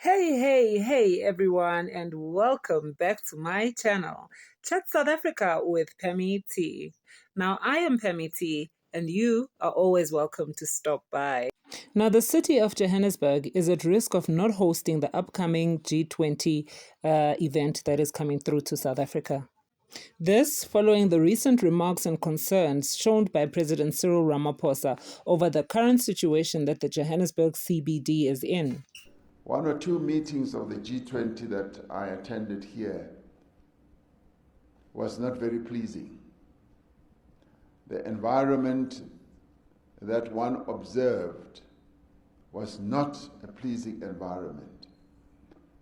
Hey everyone, and welcome back to my channel, Chat South Africa with Pemi T. Now, I am Pemi T, and you are always welcome to stop by. Now, the city of Johannesburg is at risk of not hosting the upcoming G20 event that is coming through to South Africa. This following the recent remarks and concerns shown by President Cyril Ramaphosa over the current situation that the Johannesburg CBD is in. One or two meetings of the G20 that I attended here was not very pleasing. The environment that one observed was not a pleasing environment.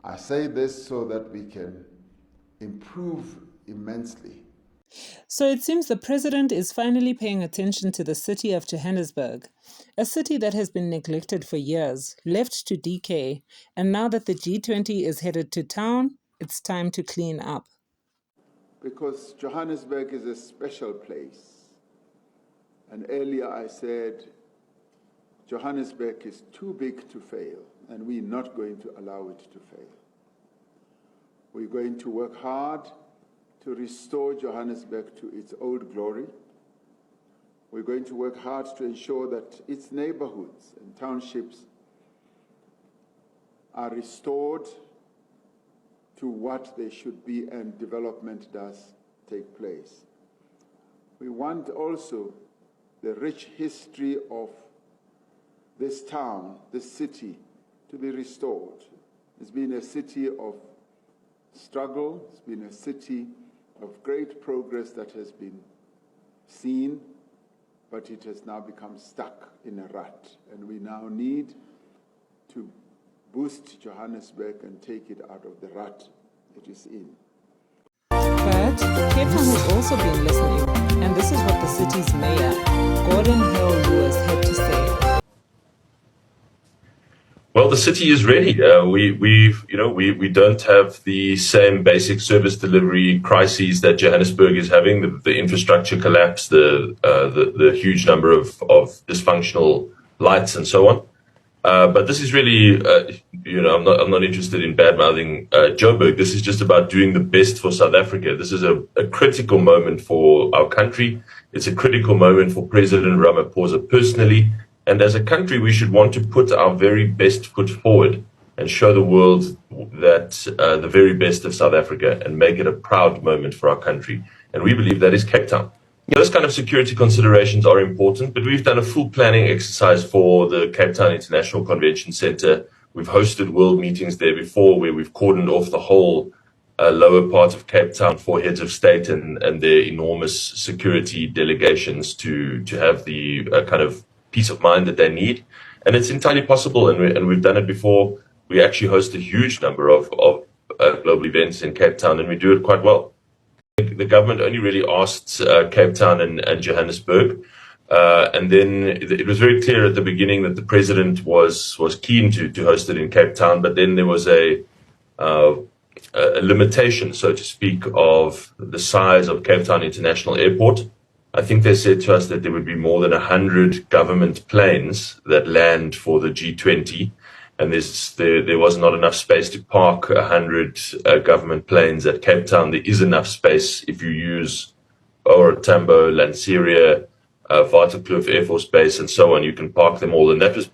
I say this so that we can improve immensely. So it seems the president is finally paying attention to the city of Johannesburg, a city that has been neglected for years, left to decay, and now that the G20 is headed to town, it's time to clean up. Because Johannesburg is a special place. And earlier I said, Johannesburg is too big to fail, and we're not going to allow it to fail. We're going to work hard to restore Johannesburg to its old glory. We're going to work hard to ensure that its neighborhoods and townships are restored to what they should be and development does take place. We want also the rich history of this town, this city, to be restored. It's been a city of struggle, it's been a city of great progress that has been seen, but it has now become stuck in a rut. And we now need to boost Johannesburg and take it out of the rut it is in. But Cape Town has also been listening, and this is what the city's mayor, Gordon Hill Lewis, had to say. Well, the city is ready. We don't have the same basic service delivery crises that Johannesburg is having. The infrastructure collapse, the huge number of dysfunctional lights, and so on. But this is really, I'm not interested in bad mouthing Joburg. This is just about doing the best for South Africa. This is a critical moment for our country. It's a critical moment for President Ramaphosa personally. And as a country, we should want to put our very best foot forward and show the world that the very best of South Africa and make it a proud moment for our country. And we believe that is Cape Town. Those kind of security considerations are important, but we've done a full planning exercise for the Cape Town International Convention Center. We've hosted world meetings there before where we've cordoned off the whole lower part of Cape Town for heads of state and their enormous security delegations to have the kind of peace of mind that they need. And it's entirely possible, and we've done it before. We actually host a huge number of global events in Cape Town, and we do it quite well. The government only really asked Cape Town and Johannesburg, and then it was very clear at the beginning that the president was keen to host it in Cape Town, but then there was a limitation, so to speak, of the size of Cape Town International Airport. I think they said to us that there would be more than 100 government planes that land for the G20, and there was not enough space to park 100 government planes at Cape Town. There is enough space if you use OR Tambo, Lanseria, Waterkloof Air Force Base, and so on. You can park them all, and that was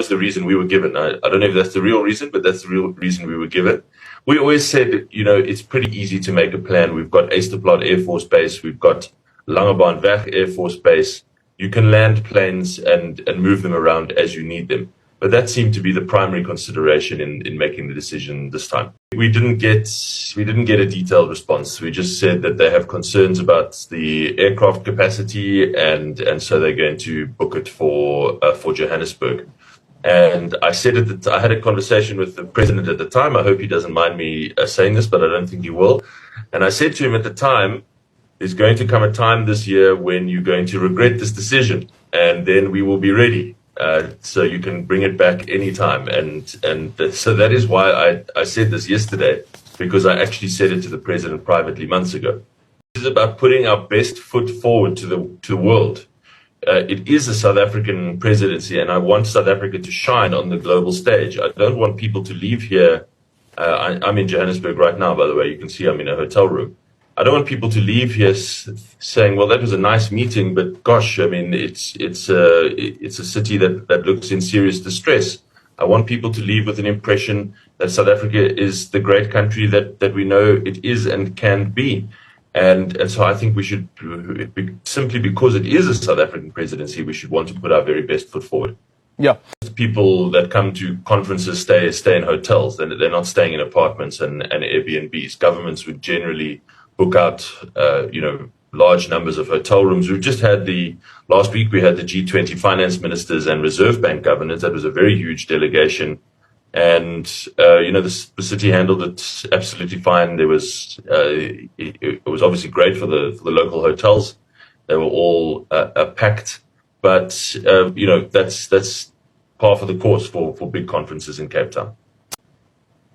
the reason we were given. I don't know if that's the real reason, but that's the real reason we were given. We always said, it's pretty easy to make a plan. We've got Easterplaat Air Force Base, we've got Langebaanweg Air Force Base. You can land planes and move them around as you need them. But that seemed to be the primary consideration in making the decision this time. We didn't get a detailed response. We just said that they have concerns about the aircraft capacity, and so they're going to book it for Johannesburg. And I said I had a conversation with the president at the time. I hope he doesn't mind me saying this, but I don't think he will. And I said to him at the time, there's going to come a time this year when you're going to regret this decision, and then we will be ready. So you can bring it back anytime. And so that is why I said this yesterday, because I actually said it to the president privately months ago. This is about putting our best foot forward to the world. it is a South African presidency, and I want South Africa to shine on the global stage. I don't want people to leave here. I'm in Johannesburg right now, by the way. You can see I'm in a hotel room. I don't want people to leave here saying, "Well, that was a nice meeting, but gosh, I mean, it's a city that looks in serious distress." I want people to leave with an impression that South Africa is the great country that we know it is and can be. And so I think we should, simply because it is a South African presidency, we should want to put our very best foot forward. Yeah. People that come to conferences stay in hotels. They're not staying in apartments and Airbnbs. Governments would generally book out, large numbers of hotel rooms. Last week we had the G20 finance ministers and Reserve Bank governors. That was a very huge delegation. And, the city handled it absolutely fine. It was obviously great for the local hotels. They were all packed. But, that's par for the course for big conferences in Cape Town.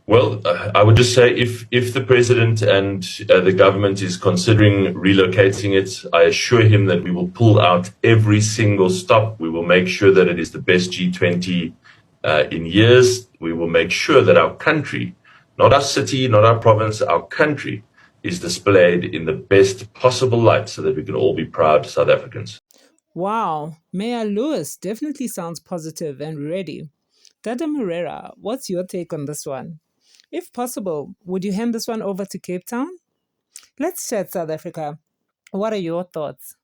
Well, I would just say if the president and the government is considering relocating it, I assure him that we will pull out every single stop. We will make sure that it is the best G20 in years. We will make sure that our country, not our city, not our province, our country is displayed in the best possible light so that we can all be proud South Africans. Wow, Mayor Lewis definitely sounds positive and ready. Dada Morera, what's your take on this one? If possible, would you hand this one over to Cape Town? Let's chat, South Africa. What are your thoughts?